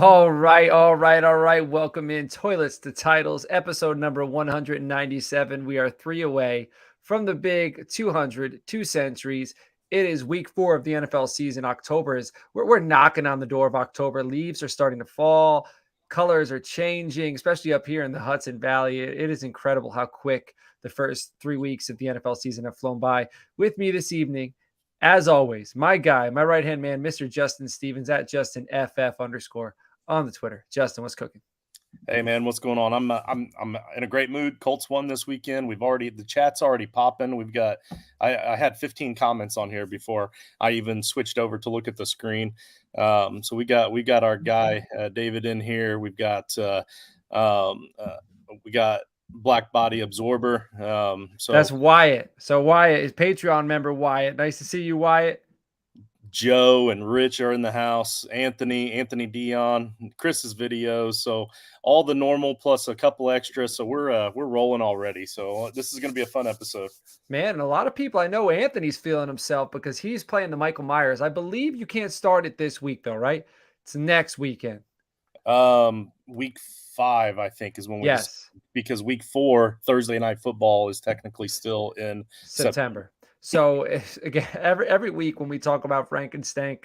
All right, all right, all right. Welcome in Toilets to Titles, episode number 197. We are three away from the big 200, 2 centuries. It is week 4 of the NFL season. October is, we're knocking on the door of October. Leaves are starting to fall. Colors are changing, especially up here in the Hudson Valley. It is incredible how quick the first 3 weeks of the NFL season have flown by. With me this evening, as always, my guy, my right-hand man, Mr. Justin Stevens at JustinFF underscore on the Twitter. Justin, what's cooking? Hey man, what's going on? I'm in a great mood. Colts won this weekend. The chat's already popping. I had 15 comments on here before I even switched over to look at the screen. So we got our guy David in here. We got Black Body Absorber. That's Wyatt. So Wyatt is Patreon member Wyatt. Nice to see you, Wyatt. Joe and Rich are in the house. Anthony Dion, Chris's videos. So all the normal plus a couple extras. So we're rolling already. So this is going to be a fun episode. Man, and a lot of people, I know Anthony's feeling himself because he's playing the Michael Myers. I believe you can't start it this week though, right? It's next weekend. Week 5, I think, is when Yes. because week 4, Thursday night football, is technically still in September. So again, every week when we talk about Frankenstank,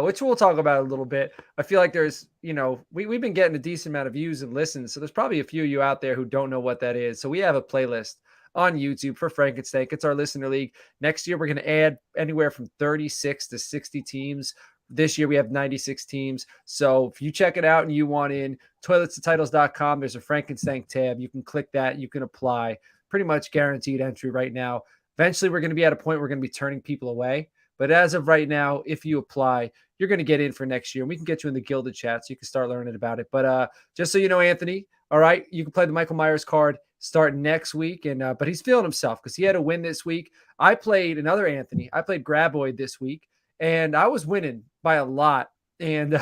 which we'll talk about a little bit, I feel like there's, we've been getting a decent amount of views and listens. So there's probably a few of you out there who don't know what that is. So we have a playlist on YouTube for Frankenstank. It's our listener league. Next year, we're going to add anywhere from 36 to 60 teams. This year we have 96 teams. So if you check it out and you want in, toiletstotitles.com, there's a Frankenstank tab. You can click that. You can apply. Pretty much guaranteed entry right now. Eventually, we're going to be at a point we're going to be turning people away. But as of right now, if you apply, you're going to get in for next year. And we can get you in the Gilded chat so you can start learning about it. But just so you know, Anthony, all right, you can play the Michael Myers card start next week. But he's feeling himself because he had a win this week. I played another Anthony. I played Graboid this week, and I was winning by a lot. And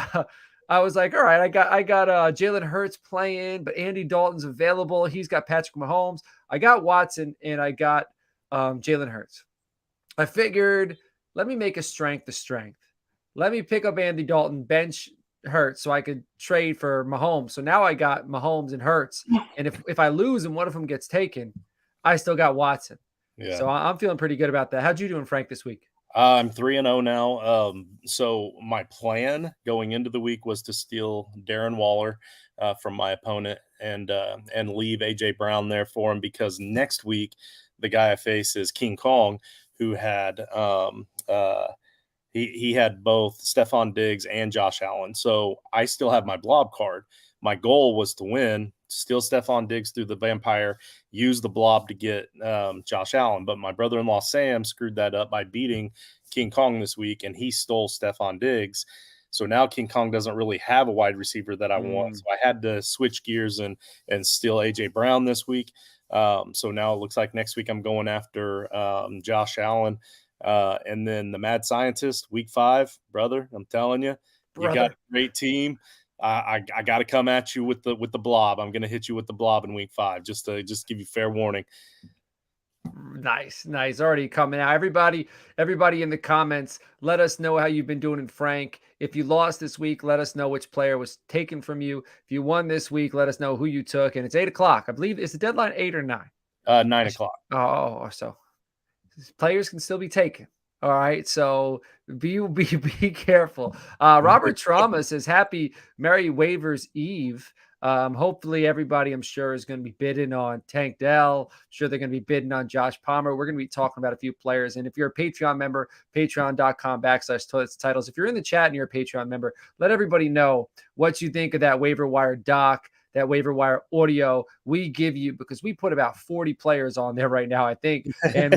I was like, all right, I got Jalen Hurts playing, but Andy Dalton's available. He's got Patrick Mahomes. I got Watson, and I got Jalen Hurts. I figured, let me make a strength. Let me pick up Andy Dalton, bench Hurts, so I could trade for Mahomes. So now I got Mahomes and Hurts, and if I lose and one of them gets taken, I still got Watson. Yeah. So I'm feeling pretty good about that. How'd you doing, Frank, this week? I'm 3-0 now. So my plan going into the week was to steal Darren Waller from my opponent and leave AJ Brown there for him, because next week the guy I face is King Kong, who had he had both Stephon Diggs and Josh Allen. So I still have my blob card. My goal was to win, steal Stephon Diggs through the vampire, use the blob to get Josh Allen. But my brother-in-law Sam screwed that up by beating King Kong this week, and he stole Stephon Diggs. So now King Kong doesn't really have a wide receiver that I want. So I had to switch gears and steal A.J. Brown this week. So now it looks like next week I'm going after Josh Allen. And then the Mad Scientist, week 5, brother, I'm telling you, you got a great team. I got to come at you with the blob. I'm going to hit you with the blob in week 5, just to give you fair warning. Nice. Already coming out. Everybody in the comments, let us know how you've been doing in Frank. If you lost this week, let us know which player was taken from you. If you won this week, let us know who you took. And it's 8:00. I believe, is the deadline 8 or 9? 9:00. Oh, so players can still be taken. All right, so be careful. Robert Trauma says, "Happy Merry Waivers Eve." Hopefully, everybody, I'm sure, is going to be bidding on Tank Dell. I'm sure they're going to be bidding on Josh Palmer. We're going to be talking about a few players. And if you're a Patreon member, patreon.com/toilets titles. If you're in the chat and you're a Patreon member, let everybody know what you think of that waiver wire doc, that waiver wire audio we give you, because we put about 40 players on there right now, I think. And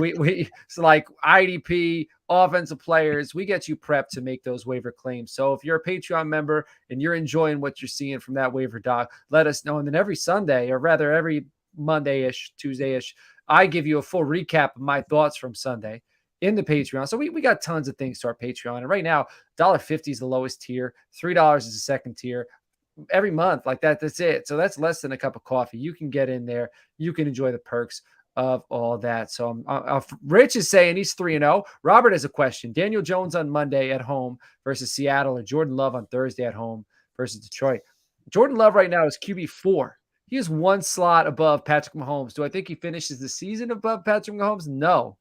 so like IDP, offensive players, we get you prepped to make those waiver claims. So if you're a Patreon member and you're enjoying what you're seeing from that waiver doc, let us know. And then every Sunday, or rather every Monday-ish, Tuesday-ish, I give you a full recap of my thoughts from Sunday in the Patreon. So we got tons of things to our Patreon. And right now, $1.50 is the lowest tier, $3 is the second tier. Every month like that's it. So that's less than a cup of coffee. You can get in there, you can enjoy the perks of all that. So Rich is saying he's 3-0. Robert has a question. Daniel Jones on Monday at home versus Seattle, or Jordan Love on Thursday at home versus Detroit. Jordan Love right now is QB4. He is one slot above Patrick Mahomes. Do I think he finishes the season above Patrick Mahomes? No.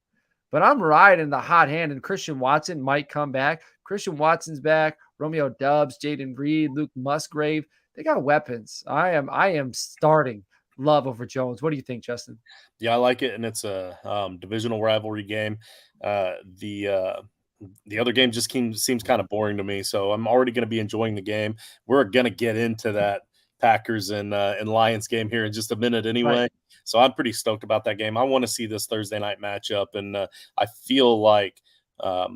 But I'm riding the hot hand, and Christian Watson might come back. Christian Watson's back. Romeo Dubs, Jaden Reed, Luke Musgrave. They got weapons. I am starting Love over Jones. What do you think, Justin? Yeah, I like it, and it's a divisional rivalry game. Uh, the uh, the other game just seems kind of boring to me, so I'm already going to be enjoying the game. We're going to get into that Packers and Lions game here in just a minute, Right. anyway. So I'm pretty stoked about that game. I want to see this Thursday night matchup, and I feel like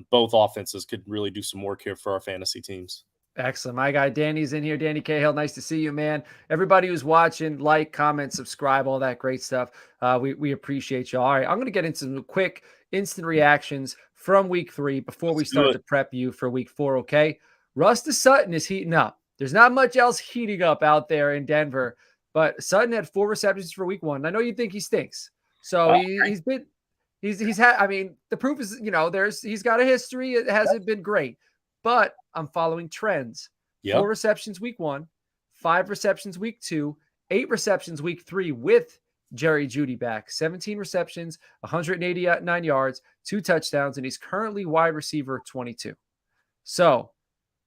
both offenses could really do some work here for our fantasy teams. Excellent. My guy Danny's in here. Danny Cahill, nice to see you, man. Everybody who's watching, like, comment, subscribe, all that great stuff. We appreciate you. All right, I'm going to get into some quick instant reactions from week 3 before we Let's do start it. to prep you for week 4, okay? Russ Sutton is heating up. There's not much else heating up out there in Denver, but Sutton had 4 receptions for week 1. I know you think he stinks. So Uh, he's been he's had, I mean, the proof is, he's got a history. It hasn't been great. But I'm following trends. yeah. 4 receptions week 1, 5 receptions week 2, 8 receptions week 3 with Jerry Jeudy back. 17 receptions, 189 yards, 2 touchdowns, and he's currently wide receiver 22. So,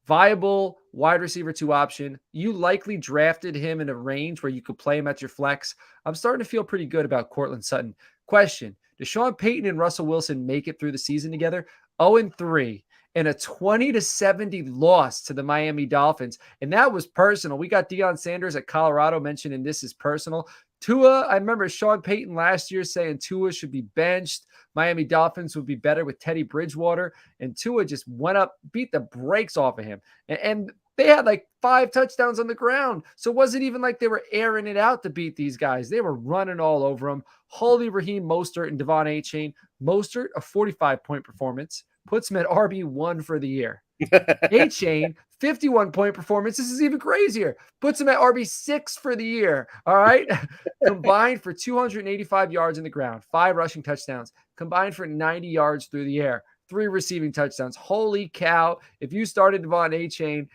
viable wide receiver 2 option. You likely drafted him in a range where you could play him at your flex. I'm starting to feel pretty good about Cortland Sutton. Question: does Sean Payton and Russell Wilson make it through the season together? 0-3 and a 20-70 loss to the Miami Dolphins. And that was personal. We got Deion Sanders at Colorado mentioning this is personal. Tua, I remember Sean Payton last year saying Tua should be benched. Miami Dolphins would be better with Teddy Bridgewater. And Tua just went up, beat the brakes off of him. And they had like 5 touchdowns on the ground. So it wasn't even like they were airing it out to beat these guys. They were running all over them. Holy Raheem Mostert and Devon Achane. Mostert, a 45-point performance, puts him at RB1 for the year. A-Chain, 51-point performance. This is even crazier. Puts him at RB6 for the year. All right. Combined for 285 yards in the ground, 5 rushing touchdowns, combined for 90 yards through the air, 3 receiving touchdowns. Holy cow. If you started Devon A-Chain,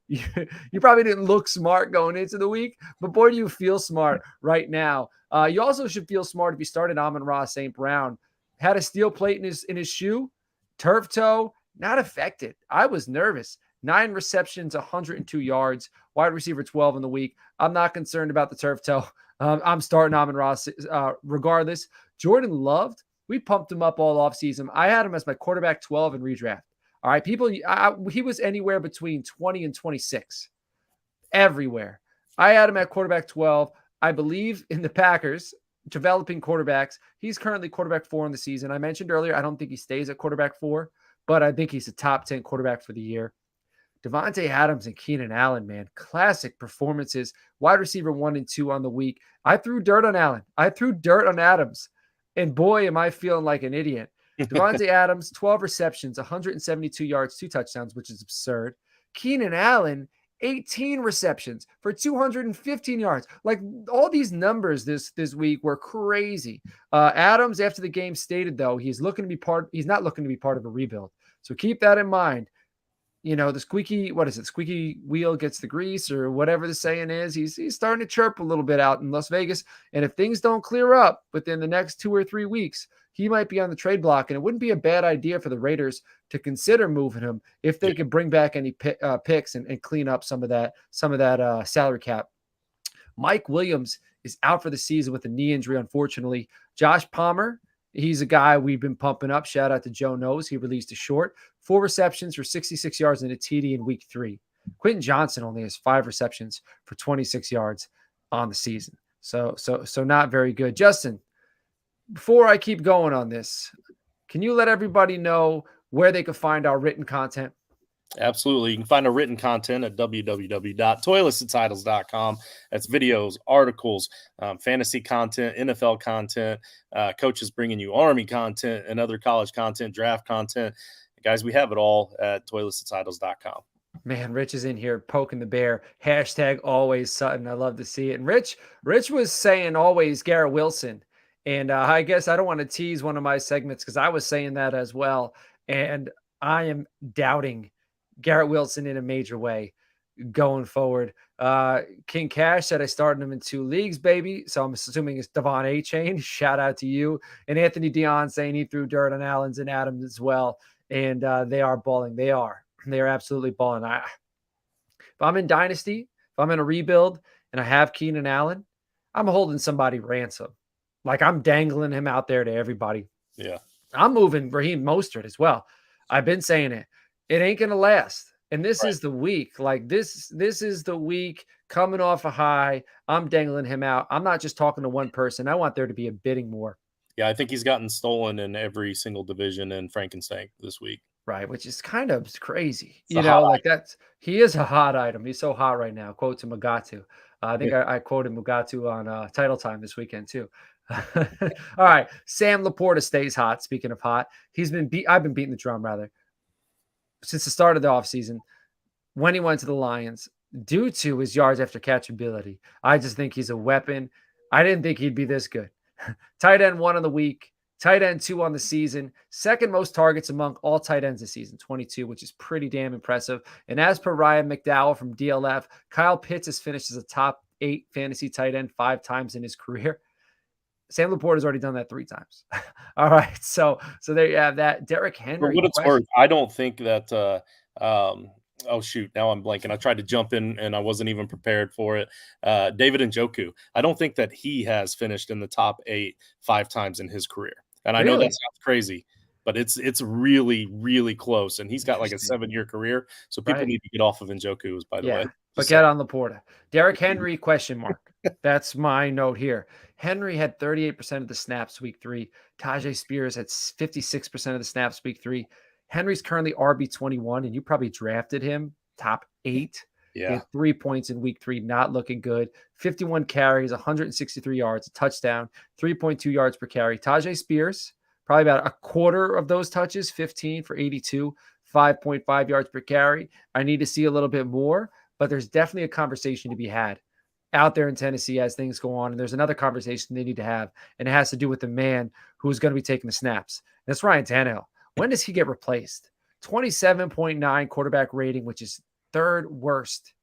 you probably didn't look smart going into the week, but boy, do you feel smart right now. You also should feel smart if you started Amon-Ra St. Brown. Had a steel plate in his shoe, turf toe, not affected. I was nervous. 9 receptions, 102 yards, wide receiver 12 in the week. I'm not concerned about the turf toe. I'm starting Amon-Ra regardless. Jordan Love, we pumped him up all offseason. I had him as my quarterback 12 in redraft. All right, people, he was anywhere between 20 and 26. Everywhere. I had him at quarterback 12. I believe in the Packers developing quarterbacks. He's currently quarterback 4 in the season. I mentioned earlier, I don't think he stays at quarterback 4, but I think he's a top 10 quarterback for the year. Devontae Adams and Keenan Allen, man, classic performances. Wide receiver 1 and 2 on the week. I threw dirt on Allen. I threw dirt on Adams. And boy, am I feeling like an idiot. Devontae Adams, 12 receptions, 172 yards, 2 touchdowns, which is absurd. Keenan Allen, 18 receptions for 215 yards. Like, all these numbers this week were crazy. Adams, after the game, stated though he's not looking to be part of a rebuild. So keep that in mind. The squeaky wheel gets the grease, or whatever the saying is. He's starting to chirp a little bit out in Las Vegas. And if things don't clear up within the next 2 or 3 weeks, he might be on the trade block. And it wouldn't be a bad idea for the Raiders to consider moving him if they could bring back any picks and clean up some of that salary cap. Mike Williams is out for the season with a knee injury, unfortunately. Josh Palmer, he's a guy we've been pumping up. Shout out to Joe Knows. He released a short. 4 receptions for 66 yards and a TD in week 3. Quentin Johnson only has 5 receptions for 26 yards on the season. So not very good. Justin, before I keep going on this, can you let everybody know where they can find our written content? Absolutely. You can find our written content at www.toiletsandtitles.com. That's videos, articles, fantasy content, NFL content, coaches bringing you Army content and other college content, draft content. Guys, we have it all at toiletsandtitles.com. Man, Rich is in here poking the bear. Hashtag always Sutton. I love to see it. And Rich was saying always Garrett Wilson. And I guess I don't want to tease one of my segments because I was saying that as well. And I am doubting Garrett Wilson in a major way. going forward. King Cash said I started him in 2 leagues, baby. So I'm assuming it's Devon A Chain. Shout out to you. And Anthony Dion saying he threw dirt on Allens and Adams as well. And they are balling. They are. They are absolutely balling. If I'm in Dynasty, if I'm in a rebuild and I have Keenan Allen, I'm holding somebody ransom. Like I'm dangling him out there to everybody. Yeah. I'm moving Raheem Mostert as well. I've been saying it. It ain't gonna last. And this Right. is the week. Like this is the week coming off a high. I'm dangling him out. I'm not just talking to one person. I want there to be a bidding war. Yeah, I think he's gotten stolen in every single division in Frankenstein this week. Right, which is kind of crazy. It's a hot Like that's he is a hot item. He's so hot right now. Quote to Mugatu. I think item. I quoted Mugatu on Title Time this weekend too. All right, Sam Laporta stays hot. Speaking of hot, he's been beat. I've been beating the drum rather since the start of the offseason when he went to the Lions due to his yards after catch ability. I just think he's a weapon. I didn't think he'd be this good. Tight end 1 on the week, tight end 2 on the season, second most targets among all tight ends this season, 22, which is pretty damn impressive. And as per Ryan McDowell from DLF, Kyle Pitts has finished as a top 8 fantasy tight end 5 times in his career. Sam Laporte has already done that 3 times. All right. So there you have that. Derrick For Henry what it's question. worth, I don't think that, oh shoot, now I'm blanking. I tried to jump in and I wasn't even prepared for it. David Njoku, I don't think that he has finished in the top 8 5 times in his career. And I know that Really sounds crazy, but it's really, really close. And he's got like a interesting. 7-year career. So people Right. need to get off of Njoku, by the way. Yeah, but Just saying. get on Laporta. Derrick Henry, question mark. That's my note here. Henry had 38% of the snaps week 3. Tajay Spears had 56% of the snaps week 3. Henry's currently RB21, and you probably drafted him top 8. He Yeah. had 3 points in week 3, not looking good. 51 carries, 163 yards, a touchdown, 3.2 yards per carry. Tajay Spears, probably about a quarter of those touches, 15 for 82, 5.5 yards per carry. I need to see a little bit more, but there's definitely a conversation to be had out there in Tennessee as things go on. And there's another conversation they need to have, and it has to do with the man who's going to be taking the snaps. And that's Ryan Tannehill. When does he get replaced? 27.9 quarterback rating, which is 3rd worst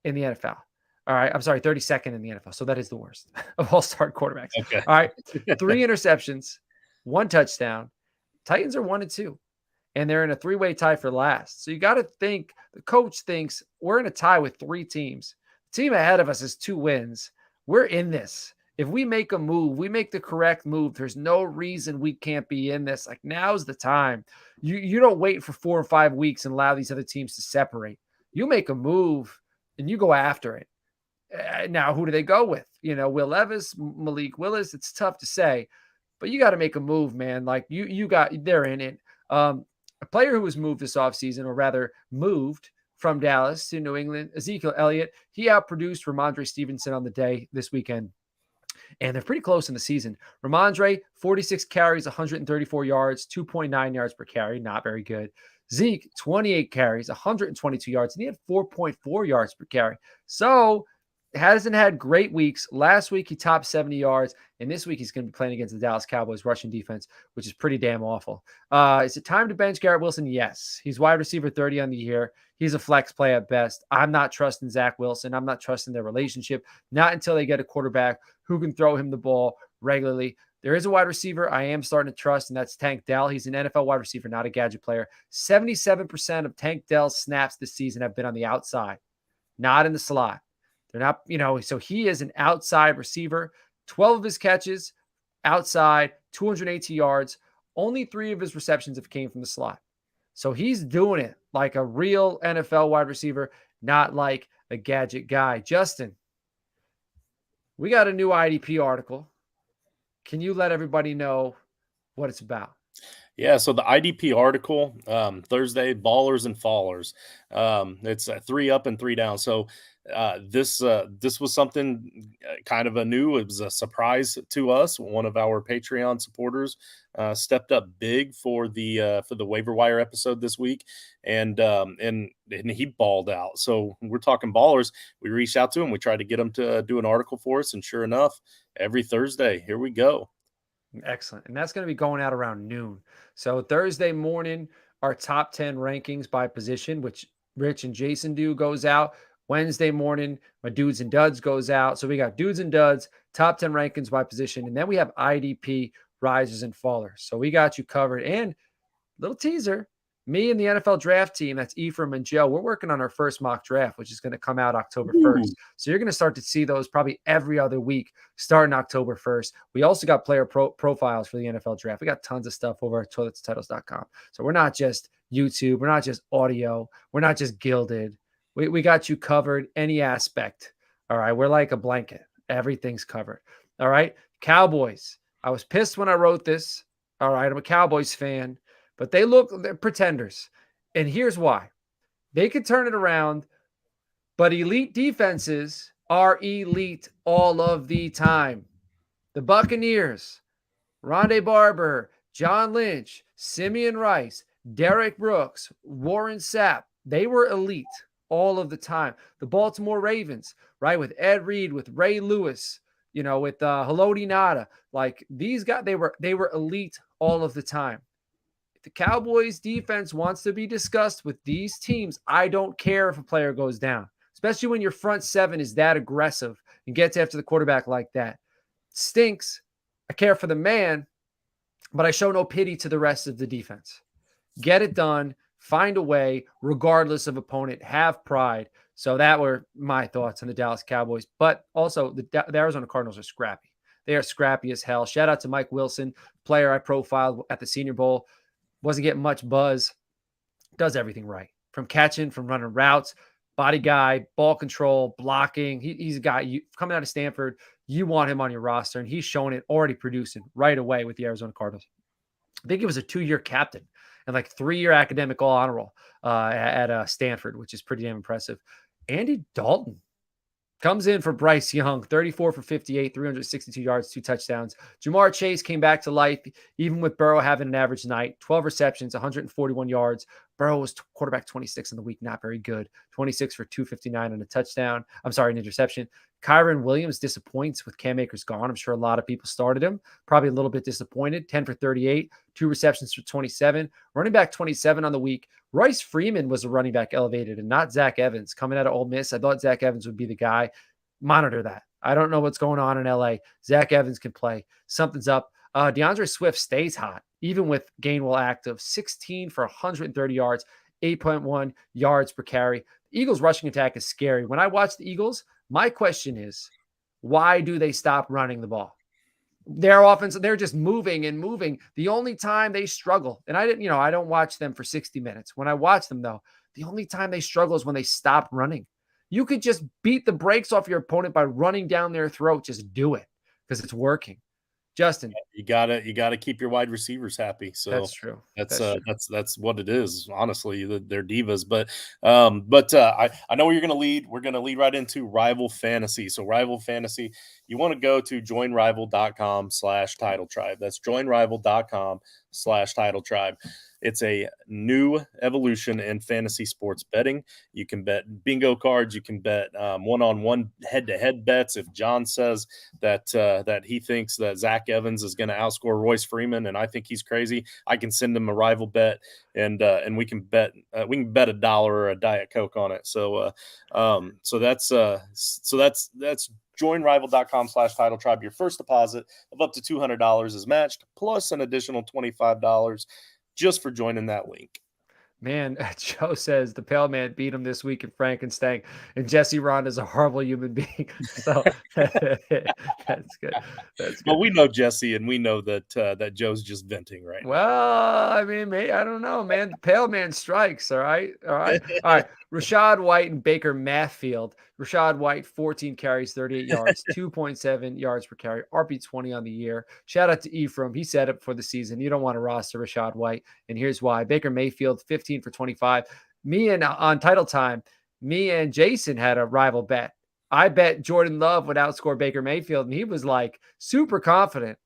in the NFL. All right. I'm sorry, 32nd in the NFL. So that is the worst of all start quarterbacks. Okay. All right. 3 interceptions, 1 touchdown. Titans are 1-2. And they're in a 3-way tie for last. So you got to think the coach thinks we're in a tie with 3 teams. The team ahead of us is 2 wins. We're in this. If we make a move, we make the correct move. There's no reason we can't be in this. Like now's the time. You don't wait for 4 or 5 weeks and allow these other teams to separate. You make a move and you go after it. Now, who do they go with? Will Levis, Malik Willis. It's tough to say, but you got to make a move, man. Like they're in it. A player who was moved this offseason, or rather moved from Dallas to New England, Ezekiel Elliott, he outproduced Ramondre Stevenson on the day this weekend. And they're pretty close in the season. Ramondre, 46 carries, 134 yards, 2.9 yards per carry. Not very good. Zeke, 28 carries, 122 yards, and he had 4.4 yards per carry. So hasn't had great weeks. Last week, he topped 70 yards, and this week he's going to be playing against the Dallas Cowboys rushing defense, which is pretty damn awful. Is it time to bench Garrett Wilson? Yes. He's wide receiver 30 on the year. He's a flex play at best. I'm not trusting Zach Wilson. I'm not trusting their relationship, not until they get a quarterback who can throw him the ball regularly. There is a wide receiver I am starting to trust, and that's Tank Dell. He's an NFL wide receiver, not a gadget player. 77% of Tank Dell's snaps this season have been on the outside, not in the slot. They're not, so he is an outside receiver. 12 of his catches outside, 280 yards. Only 3 of his receptions have came from the slot. So he's doing it like a real NFL wide receiver, not like a gadget guy. Justin, we got a new IDP article. Can you let everybody know what it's about? Yeah, so the IDP article, Thursday, ballers and fallers. It's 3 up and 3 down. So this was something kind of a new. It was a surprise to us. One of our Patreon supporters stepped up big for the waiver wire episode this week, and he balled out. So we're talking ballers. We reached out to him. We tried to get him to do an article for us, and sure enough, every Thursday, here we go. Excellent. And that's going to be going out around noon. So Thursday morning, our top 10 rankings by position, which Rich and Jason do, goes out. Wednesday morning, my dudes and duds goes out. So we got dudes and duds, top 10 rankings by position. And then we have IDP risers and fallers. So we got you covered. And little teaser, me and the NFL draft team, that's Ephraim and Joe, we're working on our first mock draft, which is going to come out October Ooh. 1st. So you're going to start to see those probably every other week starting October 1st. We also got player profiles for the NFL draft. We got tons of stuff over at toiletstitles.com. So we're not just YouTube. We're not just audio. We're not just gilded. We got you covered any aspect. All right. We're like a blanket. Everything's covered. All right. Cowboys. I was pissed when I wrote this. All right. I'm a Cowboys fan, but they're pretenders. And here's why. They could turn it around, but elite defenses are elite all of the time. The Buccaneers, Rondé Barber, John Lynch, Simeon Rice, Derek Brooks, Warren Sapp, they were elite all of the time. The Baltimore Ravens, right, with Ed Reed, with Ray Lewis, with Haloti Nada, like these guys, they were elite all of the time. If the Cowboys defense wants to be discussed with these teams, I don't care if a player goes down, especially when your front seven is that aggressive and gets after the quarterback like that. It stinks. I care for the man, but I show no pity to the rest of the defense. Get it done. Find a way, regardless of opponent. Have pride. So that were my thoughts on the Dallas Cowboys. But also, the Arizona Cardinals are scrappy. They are scrappy as hell. Shout out to Mike Wilson, player I profiled at the Senior Bowl. Wasn't getting much buzz. Does everything right. From catching, from running routes, body guy, ball control, blocking. He's a guy coming out of Stanford. You want him on your roster, and he's showing it, already producing right away with the Arizona Cardinals. I think he was a 2-year captain and like 3-year academic all honor roll at Stanford, which is pretty damn impressive. Andy Dalton comes in for Bryce Young, 34 for 58, 362 yards, 2 touchdowns. Jamar Chase came back to life, even with Burrow having an average night, 12 receptions, 141 yards. Burrow was quarterback 26 in the week, not very good. 26 for 259 on a touchdown. I'm sorry, an interception. Kyron Williams disappoints with Cam Akers gone. I'm sure a lot of people started him. Probably a little bit disappointed. 10 for 38, 2 receptions for 27. Running back 27 on the week. Royce Freeman was a running back elevated and not Zach Evans coming out of Ole Miss. I thought Zach Evans would be the guy. Monitor that. I don't know what's going on in LA. Zach Evans can play. Something's up. DeAndre Swift stays hot, even with Gainwell active. 16 for 130 yards, 8.1 yards per carry. The Eagles' rushing attack is scary. When I watch the Eagles, my question is, why do they stop running the ball? Their offense, they're just moving and moving. The only time they struggle, and I don't watch them for 60 minutes. When I watch them, though, the only time they struggle is when they stop running. You could just beat the brakes off your opponent by running down their throat. Just do it because it's working. Justin, you gotta keep your wide receivers happy. So that's true. That's what it is. Honestly, they're divas. But I know where you're gonna lead. We're gonna lead right into Rival Fantasy. So Rival Fantasy, you want to go to joinrival.com/title tribe. That's joinrival.com/title tribe. It's a new evolution in fantasy sports betting. You can bet bingo cards. You can bet one-on-one head-to-head bets. If John says that he thinks that Zach Evans is going to outscore Royce Freeman, and I think he's crazy, I can send him a rival bet, and we can bet $1 or a Diet Coke on it. So that's joinrival.com/title tribe. Your first deposit of up to $200 is matched, plus an additional $25 just for joining that link. Man, Joe says the Pale Man beat him this week in Frankenstein, and Jesse Ron is a horrible human being. So that's good. That's good. But we know Jesse, and we know that Joe's just venting right now. Well, I mean, I don't know, man. The Pale Man strikes. All right. Rashad White and Baker Mayfield. Rashad White, 14 carries, 38 yards, 2.7 yards per carry, RB20 on the year. Shout out to Ephraim. He set up for the season. You don't want to roster Rashad White, and here's why. Baker Mayfield, 15 for 25. On Title Time, me and Jason had a rival bet. I bet Jordan Love would outscore Baker Mayfield, and he was like super confident.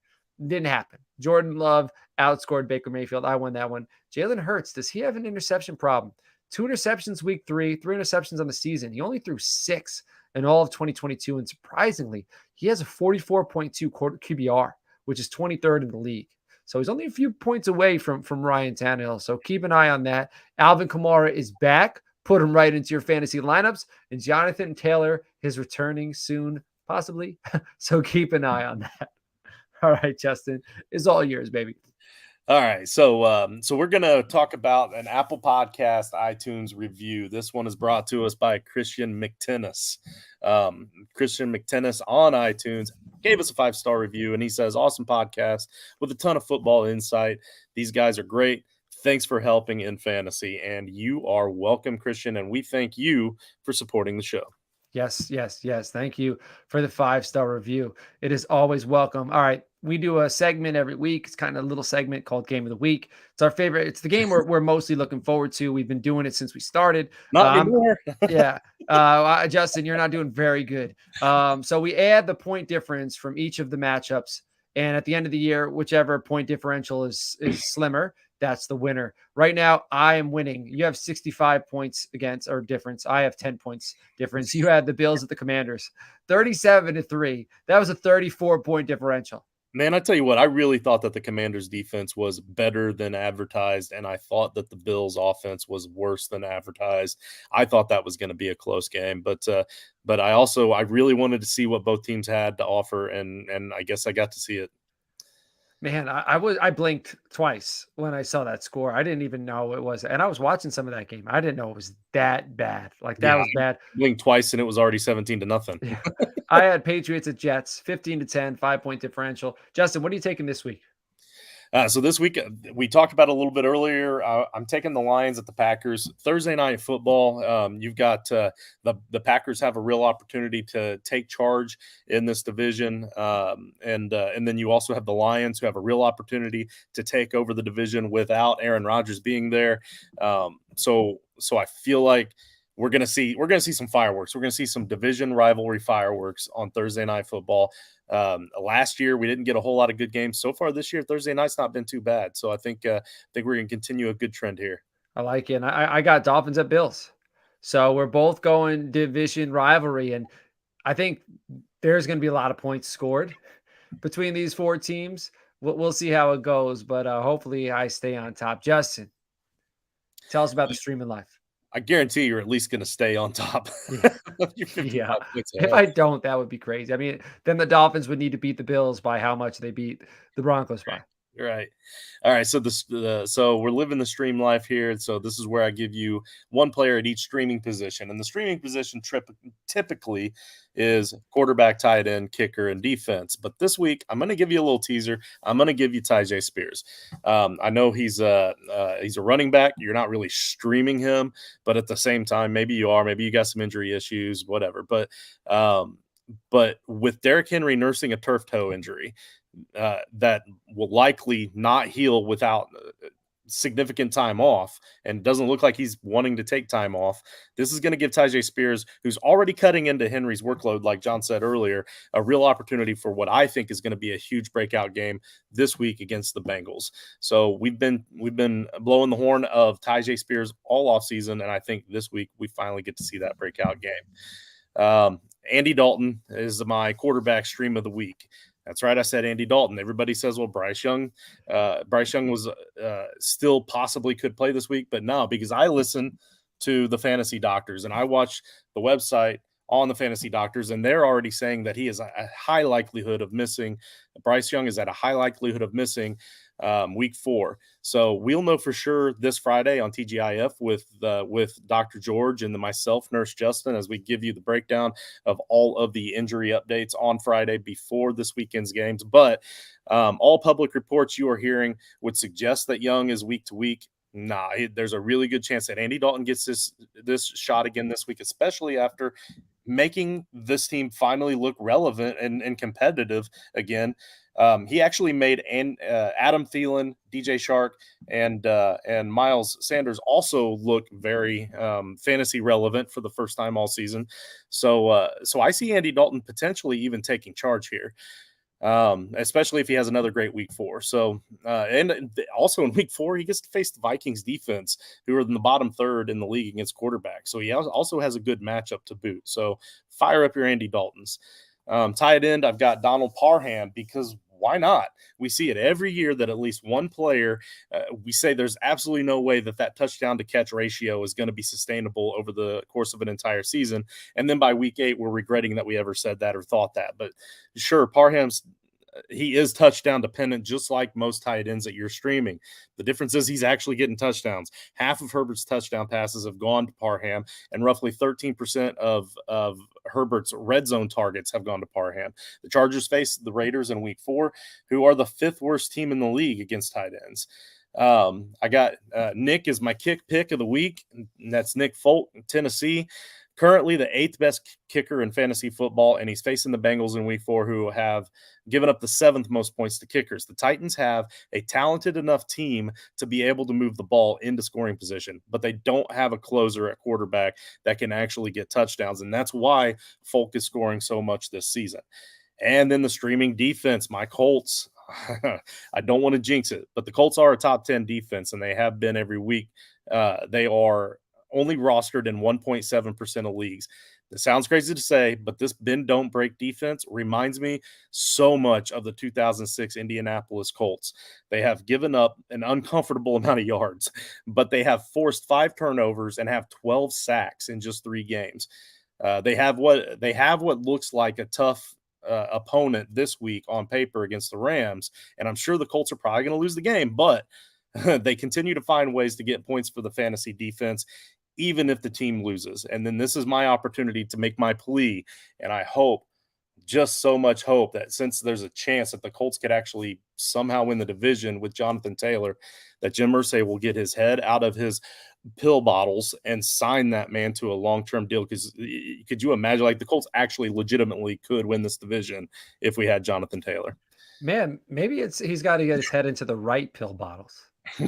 Didn't happen. Jordan Love outscored Baker Mayfield. I won that one. Jalen Hurts, does he have an interception problem? 2 interceptions week 3, 3 interceptions on the season. He only threw 6 in all of 2022. And surprisingly, he has a 44.2 QBR, which is 23rd in the league. So he's only a few points away from Ryan Tannehill. So keep an eye on that. Alvin Kamara is back, put him right into your fantasy lineups. And Jonathan Taylor is returning soon, possibly. So keep an eye on that. All right, Justin, it's all yours, baby. All right, so we're gonna talk about an Apple Podcast iTunes review. This one is brought to us by Christian McTennis. Christian McTennis on iTunes gave us a 5-star review, and he says, "Awesome podcast with a ton of football insight. These guys are great. Thanks for helping in fantasy, and you are welcome, Christian. And we thank you for supporting the show." Yes, yes, yes. Thank you for the 5-star review. It is always welcome. All right. We do a segment every week. It's kind of a little segment called Game of the Week. It's our favorite. It's the game we're mostly looking forward to. We've been doing it since we started. Not anymore. Yeah. Justin, you're not doing very good. So we add the point difference from each of the matchups. And at the end of the year, whichever point differential is slimmer, that's the winner. Right now, I am winning. You have 65 points against or difference. I have 10 points difference. You had the Bills at the Commanders, 37-3. That was a 34-point differential. Man, I tell you what, I really thought that the Commanders' defense was better than advertised, and I thought that the Bills' offense was worse than advertised. I thought that was going to be a close game, but I really wanted to see what both teams had to offer, and I guess I got to see it. Man, I blinked twice when I saw that score. I didn't even know it was, and I was watching some of that game. I didn't know it was that bad. Like that Yeah, was bad. I blinked twice, and it was already 17-0. Yeah. I had Patriots at Jets, 15-10, 5-point differential. Justin, what are you taking this week? So this week, we talked about a little bit earlier. I'm taking the Lions at the Packers. Thursday night football. You've got the Packers have a real opportunity to take charge in this division, and then you also have the Lions who have a real opportunity to take over the division without Aaron Rodgers being there. So I feel like we're gonna see some fireworks. We're gonna see some division rivalry fireworks on Thursday night football. Last year we didn't get a whole lot of good games. So far this year, Thursday night's not been too bad. So I think we're gonna continue a good trend here. I like it. And I got Dolphins at Bills. So we're both going division rivalry. And I think there's going to be a lot of points scored between these four teams. We'll see how it goes, but hopefully I stay on top. Justin, tell us about the streaming life. I guarantee you're at least going to stay on top. Yeah. You're 55 Yeah. points If ahead. I don't, that would be crazy. I mean, then the Dolphins would need to beat the Bills by how much they beat the Broncos by. Right. All right. So so we're living the stream life here. So this is where I give you one player at each streaming position, and the streaming position typically is quarterback, tight end, kicker, and defense. But this week, I'm going to give you a little teaser. I'm going to give you Tyjae Spears. I know he's a running back. You're not really streaming him, but at the same time, maybe you are. Maybe you got some injury issues, whatever. But with Derrick Henry nursing a turf toe injury, that will likely not heal without significant time off, and doesn't look like he's wanting to take time off. This is going to give Tyjae Spears, who's already cutting into Henry's workload, like John said earlier, a real opportunity for what I think is going to be a huge breakout game this week against the Bengals. So we've been blowing the horn of Tyjae Spears all off season, and I think this week we finally get to see that breakout game. Andy Dalton is my quarterback stream of the week. That's right. I said Andy Dalton. Everybody says, well, Bryce Young was still possibly could play this week, but no, because I listen to the fantasy doctors and I watch the website on the fantasy doctors, and they're already saying that he is a high likelihood of missing. Bryce Young is at a high likelihood of missing week 4. So we'll know for sure this Friday on TGIF with Dr. George and myself, Nurse Justin, as we give you the breakdown of all of the injury updates on Friday before this weekend's games. But all public reports you are hearing would suggest that Young is week to week. Nah, there's a really good chance that Andy Dalton gets this shot again this week, especially after making this team finally look relevant and competitive again. He actually made Adam Thielen, DJ Shark, and Miles Sanders also look very fantasy relevant for the first time all season. So I see Andy Dalton potentially even taking charge here. Especially if he has another great week 4. So, and also in week 4, he gets to face the Vikings defense, who are in the bottom third in the league against quarterbacks. So he also has a good matchup to boot. So fire up your Andy Daltons. Tight end, I've got Donald Parham, because why not? We see it every year that at least one player, we say there's absolutely no way that touchdown to catch ratio is going to be sustainable over the course of an entire season. And then by week 8, we're regretting that we ever said that or thought that. But sure, Parham's he is touchdown dependent, just like most tight ends that you're streaming. The difference is he's actually getting touchdowns. Half of Herbert's touchdown passes have gone to Parham, and roughly 13% of Herbert's red zone targets have gone to Parham. The Chargers face the Raiders in week 4, who are the 5th worst team in the league against tight ends. I got Nick is my kick pick of the week, and that's Nick Folk, Tennessee. Currently the 8th best kicker in fantasy football, and he's facing the Bengals in week 4, who have given up the 7th most points to kickers. The Titans have a talented enough team to be able to move the ball into scoring position, but they don't have a closer at quarterback that can actually get touchdowns, and that's why Folk is scoring so much this season. And then the streaming defense, my Colts. I don't want to jinx it, but the Colts are a top 10 defense, and they have been every week. They are only rostered in 1.7% of leagues. It sounds crazy to say, but this bend don't break defense reminds me so much of the 2006 Indianapolis Colts. They have given up an uncomfortable amount of yards, but they have forced 5 turnovers and have 12 sacks in just 3 games. They have what looks like a tough opponent this week on paper against the Rams, and I'm sure the Colts are probably going to lose the game, but they continue to find ways to get points for the fantasy defense, even if the team loses. And then this is my opportunity to make my plea. And I hope, just so much hope, that since there's a chance that the Colts could actually somehow win the division with Jonathan Taylor, that Jim Irsay will get his head out of his pill bottles and sign that man to a long-term deal. Because could you imagine, like, the Colts actually legitimately could win this division if we had Jonathan Taylor? Man, maybe he's got to get his head into the right pill bottles.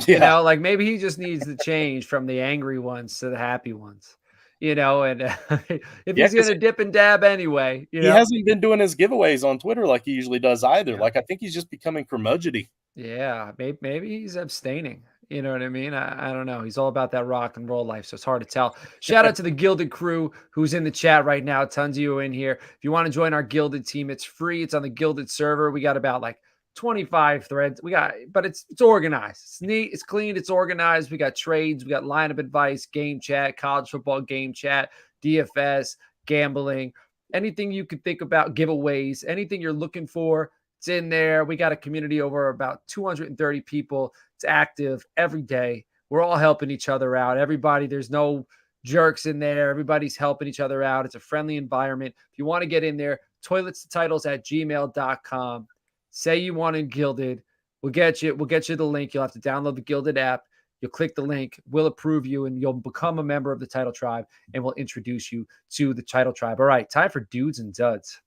Yeah. Like maybe he just needs to change from the angry ones to the happy ones, and if Yeah, he's going because to dip and dab anyway, he hasn't been doing his giveaways on Twitter like he usually does either. Yeah. Like, I think he's just becoming curmudgeony. Yeah, maybe he's abstaining. You know what I mean? I don't know. He's all about that rock and roll life, so it's hard to tell. Shout out to the Gilded crew who's in the chat right now. Tons of you in here. If you want to join our Gilded team, it's free. It's on the Gilded server. We got about like 25 threads. But it's organized. It's neat. It's clean. It's organized. We got trades. We got lineup advice, game chat, college football game chat, DFS, gambling, anything you could think about, giveaways, anything you're looking for. It's in there. We got a community over about 230 people. It's active every day. We're all helping each other out. Everybody, there's no jerks in there. Everybody's helping each other out. It's a friendly environment. If you want to get in there, toiletstotitles@gmail.com. Say you want it Gilded. We'll get you the link. You'll have to download the Gilded app. You'll click the link. We'll approve you, and you'll become a member of the Title Tribe, and we'll introduce you to the Title Tribe. All right, time for Dudes and Duds.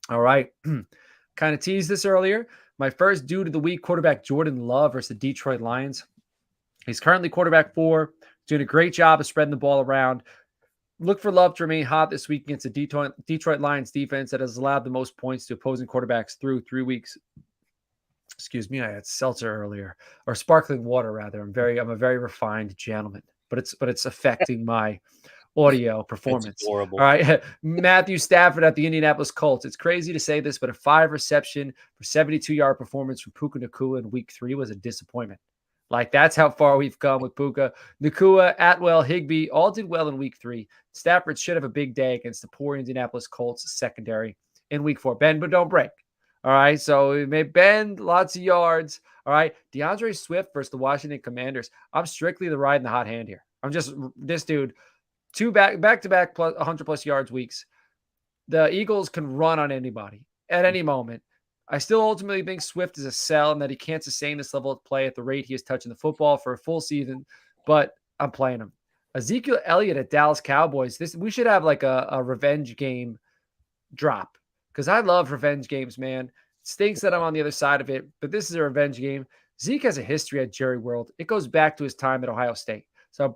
All right. Kind of teased this earlier. My first dude of the week, quarterback Jordan Love versus the Detroit Lions. He's currently quarterback 4, doing a great job of spreading the ball around. Look for Love to remain hot this week against the Detroit Lions defense that has allowed the most points to opposing quarterbacks through 3 weeks. Excuse me, I had seltzer earlier, or sparkling water rather. I'm a very refined gentleman, but it's affecting my audio performance. It's adorable. All right. Matthew Stafford at the Indianapolis Colts. It's crazy to say this, but a 5 reception for 72-yard performance from Puka Nacua in week 3 was a disappointment. Like, that's how far we've come with Puka. Nacua, Atwell, Higbee all did well in week 3. Stafford should have a big day against the poor Indianapolis Colts secondary in week 4. Bend, but don't break. All right. So it may bend, lots of yards. All right. DeAndre Swift versus the Washington Commanders. I'm strictly the ride in the hot hand here. I'm just this dude. 2 back-to-back plus 100+ yards weeks. The Eagles can run on anybody at any moment. I still ultimately think Swift is a sell and that he can't sustain this level of play at the rate he is touching the football for a full season, but I'm playing him. Ezekiel Elliott at Dallas Cowboys. We should have like a revenge game drop because I love revenge games, man. It stinks that I'm on the other side of it, but this is a revenge game. Zeke has a history at Jerry World. It goes back to his time at Ohio State. So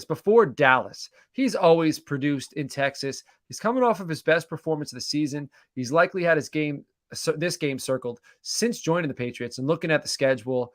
before Dallas, he's always produced in Texas. He's coming off of his best performance of the season. He's likely had this game circled since joining the Patriots, and looking at the schedule,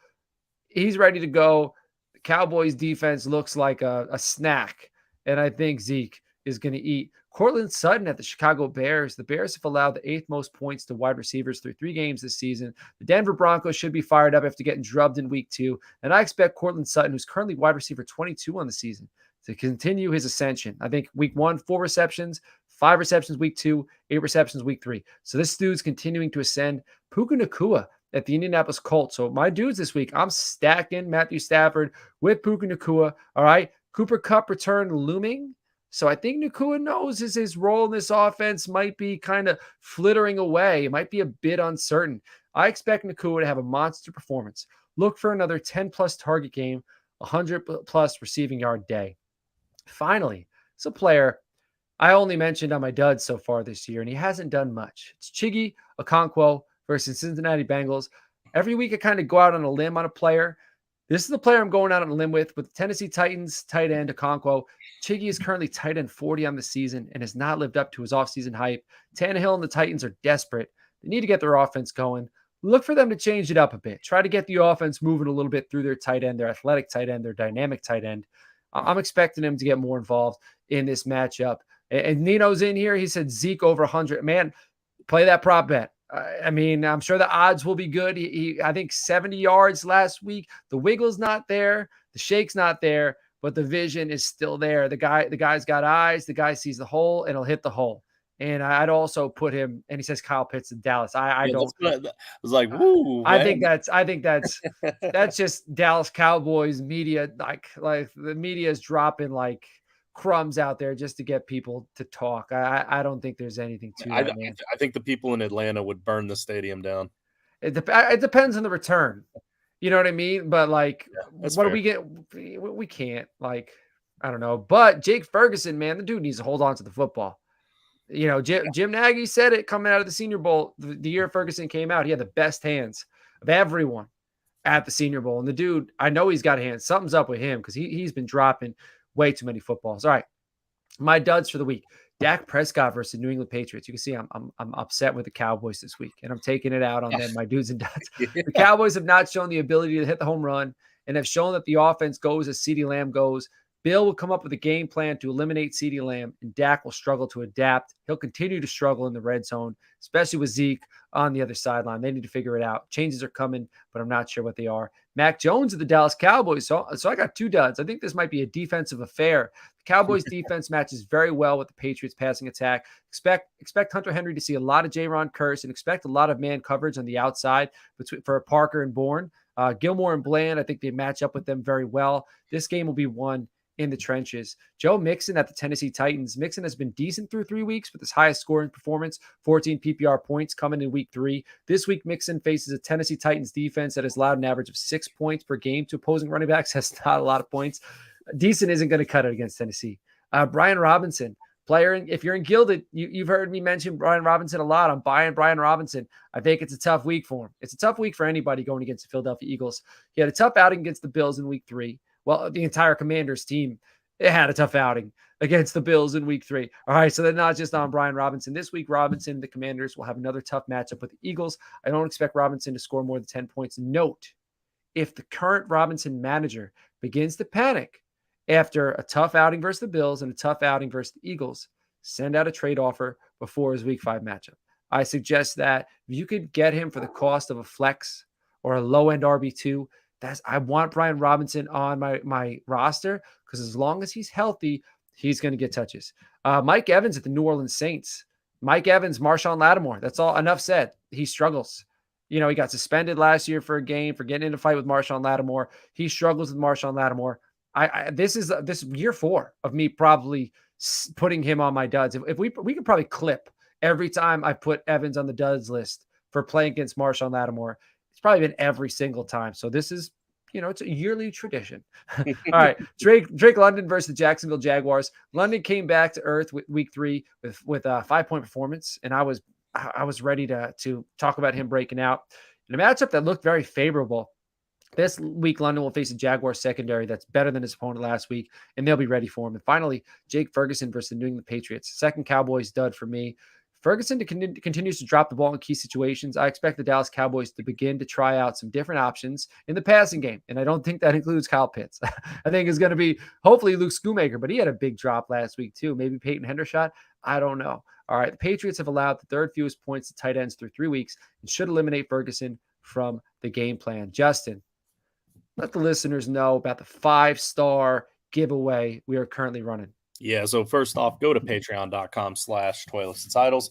he's ready to go. The Cowboys defense looks like a snack, and I think Zeke is going to eat. Cortland Sutton at the Chicago Bears. The Bears have allowed the 8th most points to wide receivers through 3 games this season. The Denver Broncos should be fired up after getting drubbed in week 2. And I expect Cortland Sutton, who's currently wide receiver 22 on the season, to continue his ascension. I think week 1, 4 receptions, 5 receptions week 2, 8 receptions week 3. So this dude's continuing to ascend. Puka Nacua at the Indianapolis Colts. So my dudes this week, I'm stacking Matthew Stafford with Puka Nacua. All right. Cooper Kupp return looming. So I think Nacua knows his role in this offense might be kind of flittering away. It might be a bit uncertain. I expect Nacua to have a monster performance. Look for another 10-plus target game, 100-plus receiving yard day. Finally, it's a player I only mentioned on my duds so far this year, and he hasn't done much. It's Chiggy Okonkwo versus Cincinnati Bengals. Every week I kind of go out on a limb on a player. This is the player I'm going out on a limb with the Tennessee Titans tight end Okonkwo. Chiggy is currently tight end 40 on the season and has not lived up to his offseason hype. Tannehill and the Titans are desperate. They need to get their offense going. Look for them to change it up a bit. Try to get the offense moving a little bit through their tight end, their athletic tight end, their dynamic tight end. I'm expecting him to get more involved in this matchup. And Nino's in here. He said Zeke over 100. Man, play that prop bet. I mean, I'm sure the odds will be good. I think 70 yards last week. The wiggle's not there. The shake's not there, but the vision is still there. The guy's got eyes. The guy sees the hole and he'll hit the hole. And I'd also put him, and he says Kyle Pitts in Dallas. I don't. I was like, woo. I think that's just Dallas Cowboys media. Like the media is dropping like crumbs out there just to get people to talk. I don't think there's anything to that, man. I think the people in Atlanta would burn the stadium down. It depends on the return. You know what I mean? But like, what fair. do we get? We can't, like, I don't know. But Jake Ferguson, man, the dude needs to hold on to the football. You know, Jim Nagy said it coming out of the Senior Bowl. The year Ferguson came out, he had the best hands of everyone at the Senior Bowl. And the dude, I know he's got hands. Something's up with him because he's been dropping way too many footballs. All right, my duds for the week: Dak Prescott versus New England Patriots. You can see I'm upset with the Cowboys this week, and I'm taking it out on them, my dudes and duds. The Cowboys have not shown the ability to hit the home run and have shown that the offense goes as CeeDee Lamb goes. Bill will come up with a game plan to eliminate CeeDee Lamb, and Dak will struggle to adapt. He'll continue to struggle in the red zone, especially with Zeke on the other sideline. They need to figure it out. Changes are coming, but I'm not sure what they are. Mac Jones of the Dallas Cowboys. So I got 2 duds. I think this might be a defensive affair. The Cowboys defense matches very well with the Patriots passing attack. Expect Hunter Henry to see a lot of Jaron Kearse and expect a lot of man coverage on the outside for Parker and Bourne. Gilmore and Bland, I think they match up with them very well. This game will be won in the trenches. Joe Mixon at the Tennessee Titans. Mixon has been decent through 3 weeks with his highest scoring performance, 14 PPR points coming in week 3. This week, Mixon faces a Tennessee Titans defense that has allowed an average of 6 points per game to opposing running backs. That's not a lot of points. Decent isn't going to cut it against Tennessee. Brian Robinson, player, if you're in Gilded, you've heard me mention Brian Robinson a lot. I'm buying Brian Robinson. I think it's a tough week for him. It's a tough week for anybody going against the Philadelphia Eagles. He had a tough outing against the Bills in week 3. Well, the entire Commanders team, it had a tough outing against the Bills in week 3. All right, so they're not just on Brian Robinson. This week, Robinson, the Commanders, will have another tough matchup with the Eagles. I don't expect Robinson to score more than 10 points. Note, if the current Robinson manager begins to panic after a tough outing versus the Bills and a tough outing versus the Eagles, send out a trade offer before his week 5 matchup. I suggest that if you could get him for the cost of a flex or a low-end RB2, I want Brian Robinson on my roster because as long as he's healthy, he's going to get touches. Mike Evans at the New Orleans Saints. Mike Evans, Marshawn Lattimore. That's all. Enough said. He struggles. You know, he got suspended last year for a game for getting in a fight with Marshawn Lattimore. He struggles with Marshawn Lattimore. This is year 4 of me probably putting him on my duds. If we could probably clip every time I put Evans on the duds list for playing against Marshawn Lattimore. It's probably been every single time. So this is, it's a yearly tradition. All right. Drake London versus the Jacksonville Jaguars. London came back to earth with week 3 with a 5-point performance. And I was ready to talk about him breaking out in a matchup that looked very favorable. This week, London will face a Jaguars secondary that's better than his opponent last week, and they'll be ready for him. And finally, Jake Ferguson versus the New England Patriots. Second Cowboys dud for me. Ferguson continues to drop the ball in key situations. I expect the Dallas Cowboys to begin to try out some different options in the passing game. And I don't think that includes Kyle Pitts. I think it's going to be hopefully Luke Schoonmaker, but he had a big drop last week too. Maybe Peyton Hendershot. I don't know. All right. The Patriots have allowed the third fewest points to tight ends through 3 weeks and should eliminate Ferguson from the game plan. Justin, let the listeners know about the 5-star giveaway we are currently running. Yeah, so first off, go to patreon.com/toilets and titles.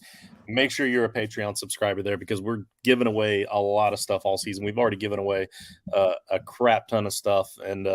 Make sure you're a Patreon subscriber there because we're giving away a lot of stuff all season. We've already given away a crap ton of stuff, and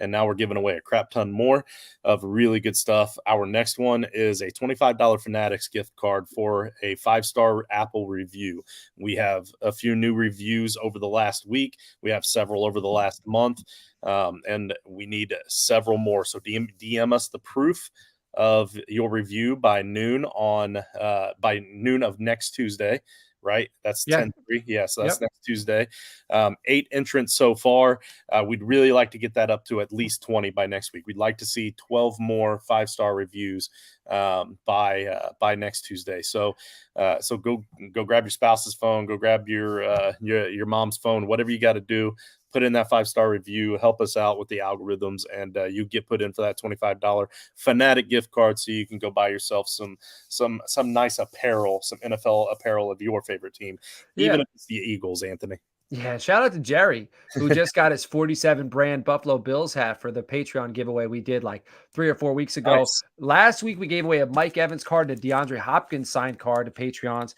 now we're giving away a crap ton more of really good stuff. Our next one is a $25 Fanatics gift card for a 5-star Apple review. We have a few new reviews over the last week. We have several over the last month. And we need several more. So DM us the proof of your review by noon of next Tuesday, right? That's 10/3. Yeah, so that's next Tuesday. 8 entrants so far. We'd really like to get that up to at least 20 by next week. We'd like to see 12 more 5-star reviews by next Tuesday. So go grab your spouse's phone, go grab your mom's phone, whatever you got to do. Put in that 5-star review, help us out with the algorithms, and you get put in for that $25 Fanatic gift card so you can go buy yourself some nice apparel, some NFL apparel of your favorite team, even if it's the Eagles, Anthony. Yeah, shout out to Jerry, who just got his 47 brand Buffalo Bills hat for the Patreon giveaway we did like 3 or 4 weeks ago. Nice. Last week, we gave away a Mike Evans card and a DeAndre Hopkins signed card to Patreons.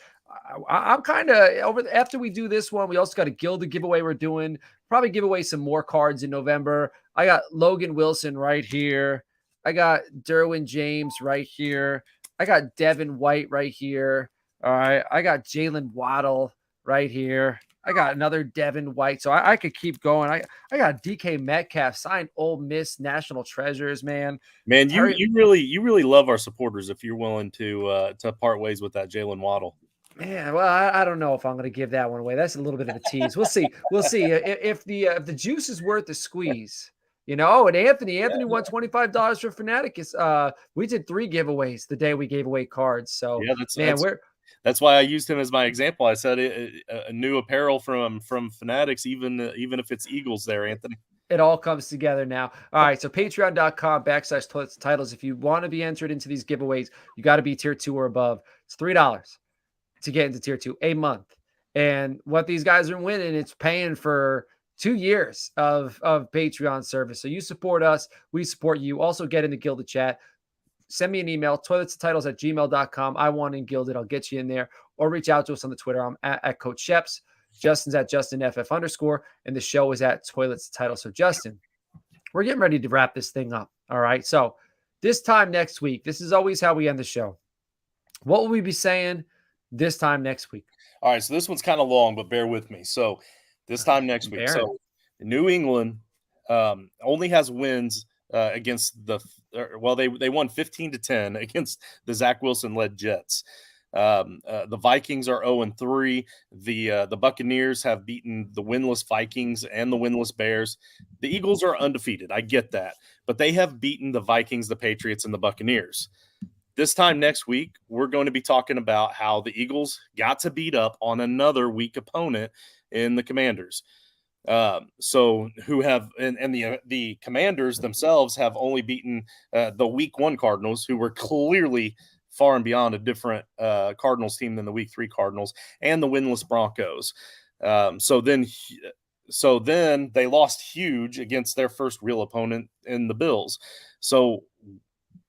I'm kind of after we do this one, we also got a Gilded giveaway we're doing. Probably give away some more cards in November. I got Logan Wilson right here. I got Derwin James right here. I got Devin White right here. All right. I got Jalen Waddle right here. I got another Devin White. So I could keep going. I got DK Metcalf signed Ole Miss National Treasures, man. Man, you really love our supporters if you're willing to part ways with that Jalen Waddle. Yeah, well, I don't know if I'm going to give that one away. That's a little bit of a tease. We'll see. We'll see if the juice is worth the squeeze. And Anthony won $25 for Fanaticus. We did 3 giveaways the day we gave away cards. So that's why I used him as my example. I said a new apparel from Fanatics, even if it's Eagles there, Anthony. It all comes together now. All right, so patreon.com/toilets titles. If you want to be entered into these giveaways, you got to be tier 2 or above. It's $3 to get into tier 2 a month. And what these guys are winning, it's paying for 2 years of Patreon service. So you support us, we support you. Also get in the Gilded chat. Send me an email, toiletsandtitles@gmail.com. I want in Gilded. I'll get you in there. Or reach out to us on the Twitter. I'm at Coach Sheps. Justin's at JustinFF_. And the show is at Toilets Title. So Justin, we're getting ready to wrap this thing up. All right. So this time next week, this is always how we end the show. What will we be saying this time next week? All right, so this one's kind of long, but bear with me. So this time next week, so New England only has wins against they won 15-10 against the Zach Wilson-led Jets. The Vikings are 0-3. The Buccaneers have beaten the winless Vikings and the winless Bears. The Eagles are undefeated. I get that, but they have beaten the Vikings, the Patriots, and the Buccaneers. This time next week, we're going to be talking about how the Eagles got to beat up on another weak opponent in the Commanders. The Commanders themselves have only beaten the Week 1 Cardinals, who were clearly far and beyond a different Cardinals team than the Week 3 Cardinals, and the winless Broncos. So then they lost huge against their first real opponent in the Bills. So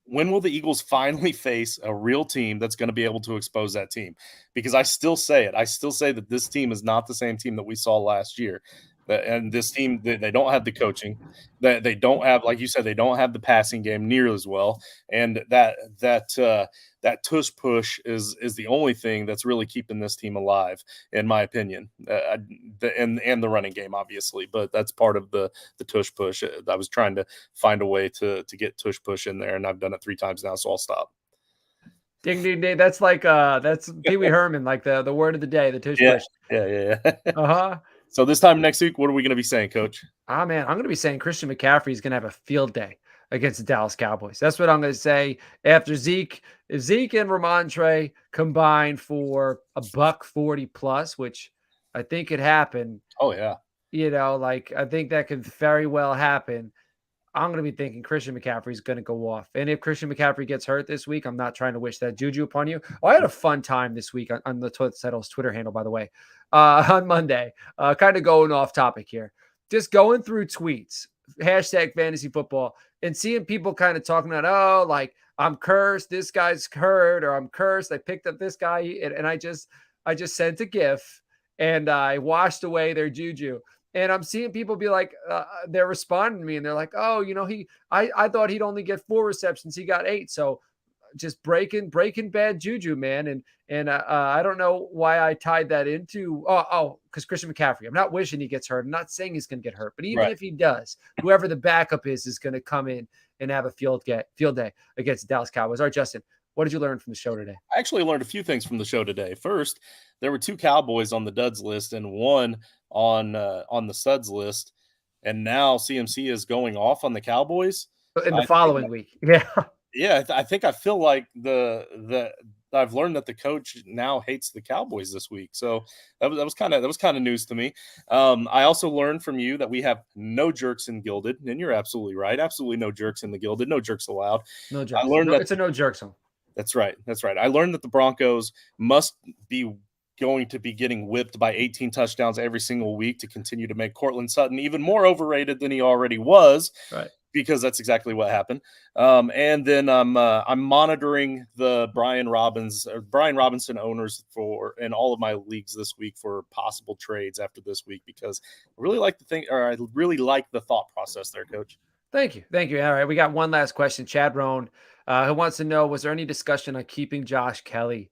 when will the Eagles finally face a real team that's going to be able to expose that team? Because I still say that this team is not the same team that we saw last year. And this team, they don't have the coaching. They don't have, like you said, they don't have the passing game near as well. And that tush push is the only thing that's really keeping this team alive, in my opinion. And the running game, obviously, but that's part of the tush push. I was trying to find a way to get tush push in there, and I've done it 3 times now, so I'll stop. Ding, ding, ding. That's like that's Pee Wee Herman, like the word of the day, the tush push. Yeah. Uh-huh. So this time next week, what are we going to be saying, Coach? Man, I'm going to be saying Christian McCaffrey is going to have a field day against the Dallas Cowboys. That's what I'm going to say. After Zeke if Zeke and Ramondre combine for a buck 40 plus, which I think could happen, Oh yeah. like I think that could very well happen. I'm going to be thinking Christian McCaffrey is going to go off. And if Christian McCaffrey gets hurt this week, I'm not trying to wish that juju upon you. Oh, I had a fun time this week on the Toilet Settles Twitter handle, by the way, on Monday. Kind of going off topic here. Just going through tweets, hashtag fantasy football, and seeing people kind of talking about, oh, like I'm cursed, this guy's hurt, or I'm cursed, I picked up this guy, and I just sent a GIF and I washed away their juju. And I'm seeing people be like, they're responding to me and they're like, oh, I thought he'd only get 4 receptions. He got 8. So just breaking bad juju, man. And I don't know why I tied that into, because Christian McCaffrey, I'm not wishing he gets hurt. I'm not saying he's going to get hurt, but even Right. if he does, whoever the backup is going to come in and have a field day against the Dallas Cowboys. All right, Justin, what did you learn from the show today? I actually learned a few things from the show today. First, there were 2 Cowboys on the duds list and 1 on the studs list, and now CMC is going off on the Cowboys. In the I following week. Yeah. Yeah, I think I feel like the I've learned that the coach now hates the Cowboys this week. So that was kind of news to me. I also learned from you that we have no jerks in Gilded, and you're absolutely right. Absolutely no jerks in the Gilded. No jerks allowed. No I jerks. learned No, that it's a no jerk zone. That's right. That's right. I learned that the Broncos must be going to be getting whipped by 18 touchdowns every single week to continue to make Cortland Sutton even more overrated than he already was. Right. Because that's exactly what happened. And then I'm monitoring the Brian Robinson owners in all of my leagues this week for possible trades after this week, because I really like the thought process there, Coach. Thank you. All right, we got one last question. Chad Roan, who wants to know, was there any discussion on keeping Josh Kelly?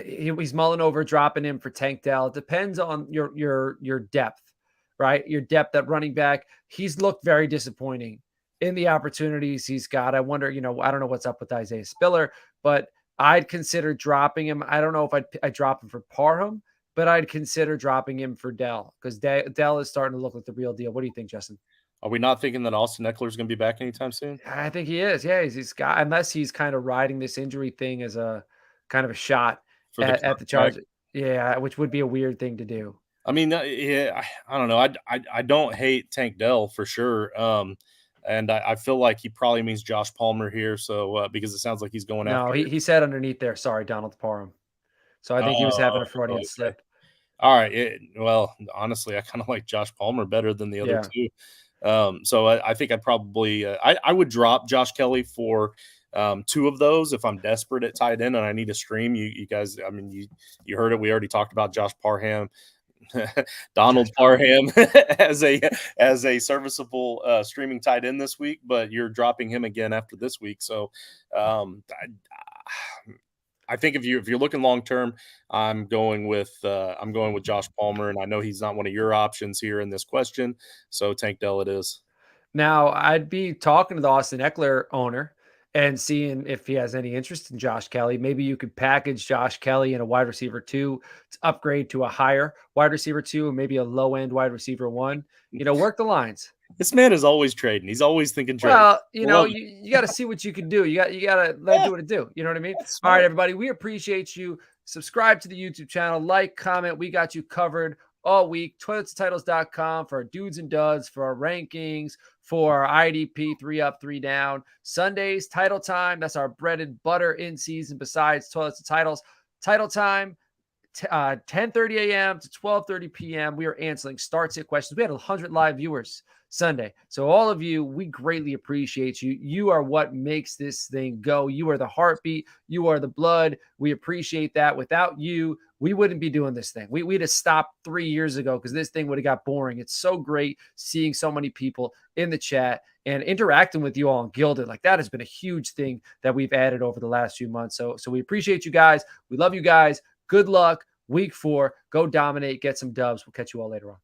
He's mulling over dropping him for Tank Dell. It depends on your depth, right? Your depth at running back. He's looked very disappointing in the opportunities he's got. I wonder, I don't know what's up with Isaiah Spiller, but I'd consider dropping him. I don't know if I'd drop him for Parham, but I'd consider dropping him for Dell, because Dell is starting to look like the real deal. What do you think, Justin? Are we not thinking that Austin Eckler is going to be back anytime soon? I think he is. Yeah, he's got, unless he's kind of riding this injury thing as a kind of a shot For the at the contract? Chargers. Yeah, which would be a weird thing to do. I mean, yeah, I don't know. I don't hate Tank Dell for sure. And I feel like he probably means Josh Palmer here. So because it sounds like he's going No, after. he said underneath there, sorry, Donald Parham. So I think he was having a Freudian Okay. slip. All right. Well, honestly, I kind of like Josh Palmer better than the other Yeah. two. So I think I'd probably I would drop Josh Kelly for 2 of those if I'm desperate at tight end and I need a stream. You guys, I mean, you heard it. We already talked about Josh Parham. Donald Parham as a serviceable streaming tight end this week, but you're dropping him again after this week. So I think if you're looking long term, I'm going with Josh Palmer, and I know he's not one of your options here in this question. So Tank Dell it is. Now, I'd be talking to the Austin Eckler owner and seeing if he has any interest in Josh Kelly. Maybe you could package Josh Kelly in a wide receiver 2 to upgrade to a higher wide receiver 2 and maybe a low end wide receiver 1. Work the lines. This man is always trading. He's always thinking trade. Well, you got to see what you can do. You got to let it do what it do. You know what I mean? All right, everybody. We appreciate you. Subscribe to the YouTube channel, like, comment. We got you covered all week. Toiletsandtitles.com for our dudes and duds, for our rankings, for our IDP 3 up, 3 down. Sundays, title time. That's our bread and butter in season. Besides Toilets and Titles, title time. 10:30 a.m. to 12:30 p.m. We are answering start-sit questions. We had 100 live viewers Sunday. So all of you, we greatly appreciate you. You are what makes this thing go. You are the heartbeat. You are the blood. We appreciate that. Without you, we wouldn't be doing this thing. We'd have stopped 3 years ago because this thing would have got boring. It's so great seeing so many people in the chat and interacting with you all in Gilded. Like, that has been a huge thing that we've added over the last few months. So we appreciate you guys. We love you guys. Good luck. Week 4. Go dominate. Get some dubs. We'll catch you all later on.